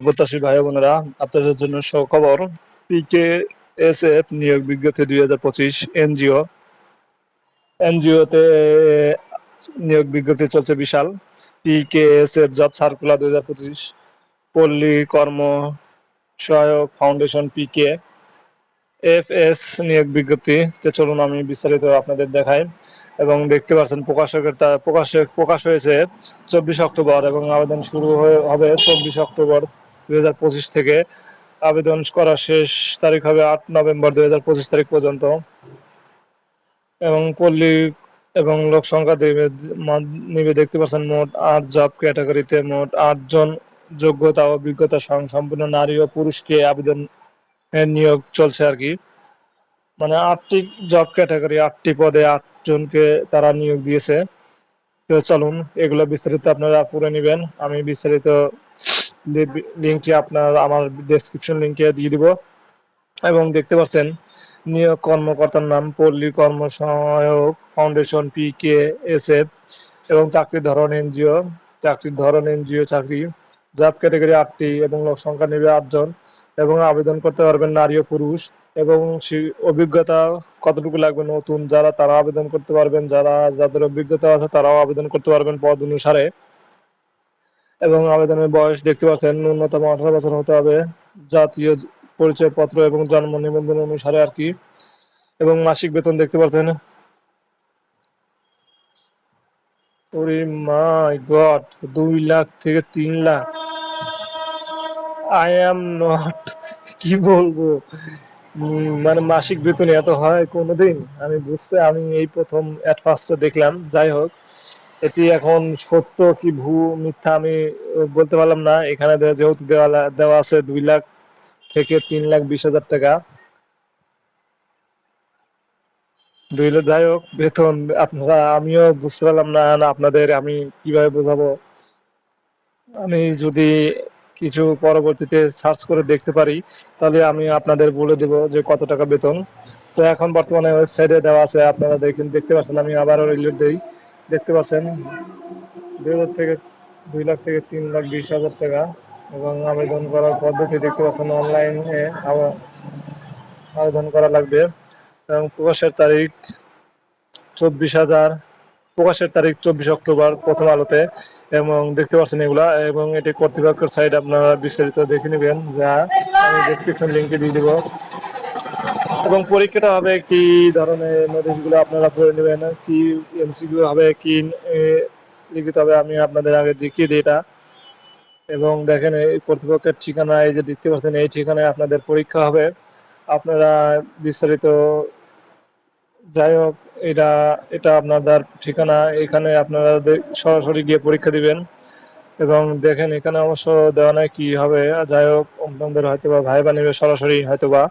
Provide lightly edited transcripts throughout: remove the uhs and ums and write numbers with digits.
প্রত্যাশী ভাই বোনেরা, আপনাদের জন্য সুখবর। পিকেএসএফ নিয়োগ বিজ্ঞপ্তি 2025 এনজিওতে নিয়োগ বিজ্ঞপ্তি চলছে বিশাল। পিকেএসএফ জব সার্কুলার 2025 পল্লী কর্ম সহায়ক ফাউন্ডেশন পিকে এফএস নিয়োগ বিজ্ঞপ্তি। চলুন আমি বিস্তারিত আপনাদের দেখাই। এবং দেখতে পাচ্ছেন প্রকাশ হয়েছে 24 অক্টোবর এবং আবেদন শুরু হবে 24 অক্টোবর 2025 থেকে। আবেদন করার শেষ তারিখ হবে 8 নভেম্বর 2025 তারিখ পর্যন্ত। এবং পল্লী এবং লোক সংখ্যা নিবে দেখতে পাচ্ছেন মোট 8 জব ক্যাটাগরিতে মোট 8 জন যোগ্যতা ও অভিজ্ঞতা সম্পন্ন নারী ও পুরুষকে আবেদন নিয়োগ চলছে আর কি। মানে 8টি জব ক্যাটাগরি, 8টি পদে 8 জনকে তারা নিয়োগ দিয়েছে। তো চলুন এগুলো বিস্তারিত আপনারা পড়ে নেবেন। আমি বিস্তারিত লিঙ্কটি আমার ডেসক্রিপশন লিঙ্কে দিয়ে দিব। এবং দেখতে পাচ্ছেন নিয়োগ কর্মকর্তার নাম পল্লী কর্ম সহায়ক ফাউন্ডেশন পিকেএসএফ এবং চাকরির ধরন এনজিও চাকরি। জব ক্যাটাগরি 8টি এবং লোক সংখ্যা নেবে 8 জন এবং আবেদন করতে পারবেন নারী ও পুরুষ। এবং অভিজ্ঞতা কতটুকু লাগবে, নতুন যারা তারা আবেদন করতে পারবেন, যাদের অভিজ্ঞতা আছে তারাও আবেদন করতে পারবেন পদ অনুসারে। এবং আবেদনের বয়স দেখতে পাচ্ছেন ন্যূনতম 18 বছর হতে হবে, জাতীয় পরিচয়পত্র এবং জন্ম নিবন্ধন অনুসারে আর কি। এবং মাসিক বেতন দেখতে পাচ্ছেন, ওরে মাই গড, 2 লাখ থেকে 3 লাখ। আই এম নট, কি বলবো, মানে মাসিক বেতন এত হয় কোনোদিন? আমি এই প্রথম এট ফার্স্টে দেখলাম। যাই হোক, এটি এখন সত্য কি মিথ্যা আমি বলতে পারলাম না। এখানে যেহেতু দেওয়া আছে 2 লাখ থেকে 3,20,000 টাকা। যাই হোক, বেতন আমিও বুঝতে পারলাম না আপনাদের আমি কিভাবে বোঝাবো। আমি যদি কিছু পরবর্তীতে সার্চ করে দেখতে পারি তাহলে আমি আপনাদের বলে দেব যে কত টাকা বেতন। তো এখন বর্তমানে ওয়েবসাইটে দেওয়া আছে, আপনারা দেখতে পাচ্ছেন। আমি আবারও রিলোড দিই। দেখতে পাচ্ছেন 2 লাখ থেকে 3,20,000 টাকা। এবং আবেদন করার পদ্ধতি দেখতে পাচ্ছেন, অনলাইনে আবেদন করা লাগবে। এবং প্রকাশের তারিখ 24 অক্টোবর প্রথম আলোতে। এবং দেখতে পাচ্ছেন এগুলা, এবং এটি কর্তৃপক্ষের সাইট, আপনারা বিস্তারিত দেখে নেবেন, যা আমি ডেসক্রিপশন লিঙ্কে দিয়ে দিব। এবং পরীক্ষাটা হবে কি ধরনের, নোটিশগুলো আপনারা পড়ে নেবেন, কি এমসিকিউ হবে, কি লিখিত হবে, আমি আপনাদের আগে দেখিয়ে দিই এটা। এবং দেখেন এই কর্তৃপক্ষের ঠিকানা, এই যে দেখতে পাচ্ছেন এই ঠিকানায় আপনাদের পরীক্ষা হবে। আপনারা বিস্তারিত, যাই হোক, এটা এটা আপনাদের ঠিকানা। এখানে আপনারা সরাসরি গিয়ে পরীক্ষা দিবেন। এবং দেখেন এখানে অবশ্য দেওয়া নাই কি হবে। যাই হোক, আপনাদের হয়তো বা ভাইবা নিবে সরাসরি হয়তো বা।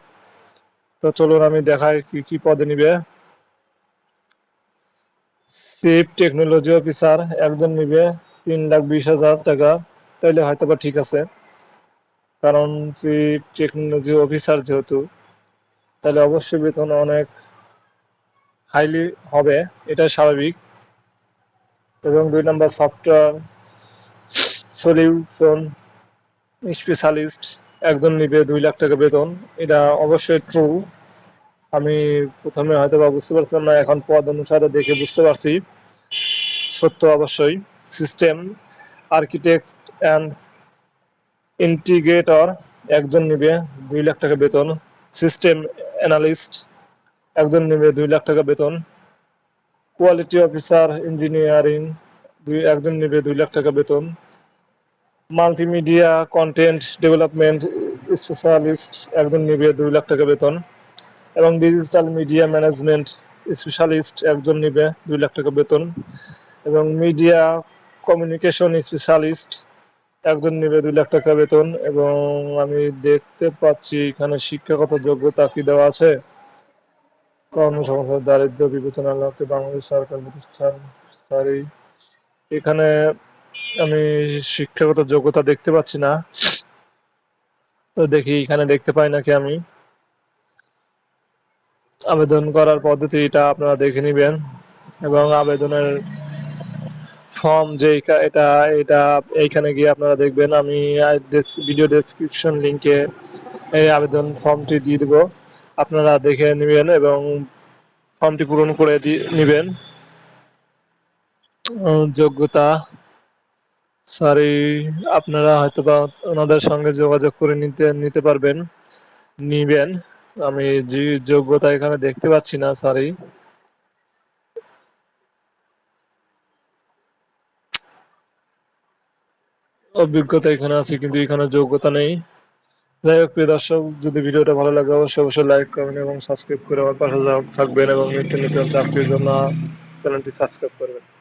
তো চলুন আমি দেখাই কি কি পদে নিবে। চিফ টেকনোলজি অফিসার একজন নিবে 3,20,000 টাকা। তাইলে হয়তো বা ঠিক আছে, কারণ চিফ টেকনোলজি অফিসার যেহেতু, তাহলে অবশ্যই বেতন অনেক হাইলি হবে, এটা স্বাভাবিক। এবং 2 নম্বর সফটওয়্যার সলিউশন স্পেশালিস্ট একজন নিবে 2 লাখ টাকা বেতন। এটা অবশ্যই ট্রু। আমি প্রথমে হয়তো বা বুঝতে পারছিলাম না, এখন পদ অনুসারে দেখে বুঝতে পারছি, সত্য অবশ্যই। সিস্টেম আর্কিটেক্ট অ্যান্ড ইন্টিগ্রেটর একজন নিবে 2 লাখ টাকা বেতন। সিস্টেম অ্যানালিস্ট একজন নিবে 2 লাখ টাকা বেতন। কোয়ালিটি অফিসার ইঞ্জিনিয়ারিং একজন নিবে 2 লাখ টাকা বেতন। মাল্টিমিডিয়া কন্টেন্ট ডেভেলপমেন্ট স্পেশালিস্ট একজন নিবে 2 লাখ টাকা বেতন। এবং ডিজিটাল মিডিয়া ম্যানেজমেন্ট স্পেশালিস্ট একজন নিবে 2 লাখ টাকা বেতন। এবং মিডিয়া কমিউনিকেশন স্পেশালিস্ট একজন নিবে 2 লাখ টাকা বেতন। এবং আমি দেখতে পাচ্ছি এখানে শিক্ষাগত যোগ্যতা কি দেওয়া আছে, কর্মসংস্থান দারিদ্র বিবেচনা লক্ষ্যে বাংলাদেশ সরকার প্রতিষ্ঠান। সরি, এখানে আমি শিক্ষাগত যোগ্যতা দেখতে পাচ্ছি না। তো দেখি এখানে দেখতে পাই নাকি আমি। আবেদন করার পদ্ধতি এটা আপনারা দেখে নেবেন। এবং আবেদনের ফর্ম যে এটা এটা এইখানে গিয়ে আপনারা দেখবেন, আমি ভিডিও ডেসক্রিপশন লিংকে এই আবেদন ফর্মটি দিয়ে দিব, আপনারা দেখে নেবেন এবং ফর্মটি পূরণ করে নেবেন। যোগ্যতা সরি, আপনারা হয়তোবা ওনাদের সঙ্গে যোগাযোগ করে নিতে পারবেন, নিবেন। আমি যে যোগ্যতা এখানে দেখতে পাচ্ছি না, সরি। অভিজ্ঞতা এখানে আছে কিন্তু এখানে যোগ্যতা নেই। যাই হোক, প্রিয় দর্শক, যদি ভিডিওটা ভালো লাগে অবশ্যই লাইক করবেন এবং সাবস্ক্রাইব করে আমার পাশে থাকবেন এবং নিত্য নতুন চাকরির জন্য চ্যানেলটি সাবস্ক্রাইব করবেন।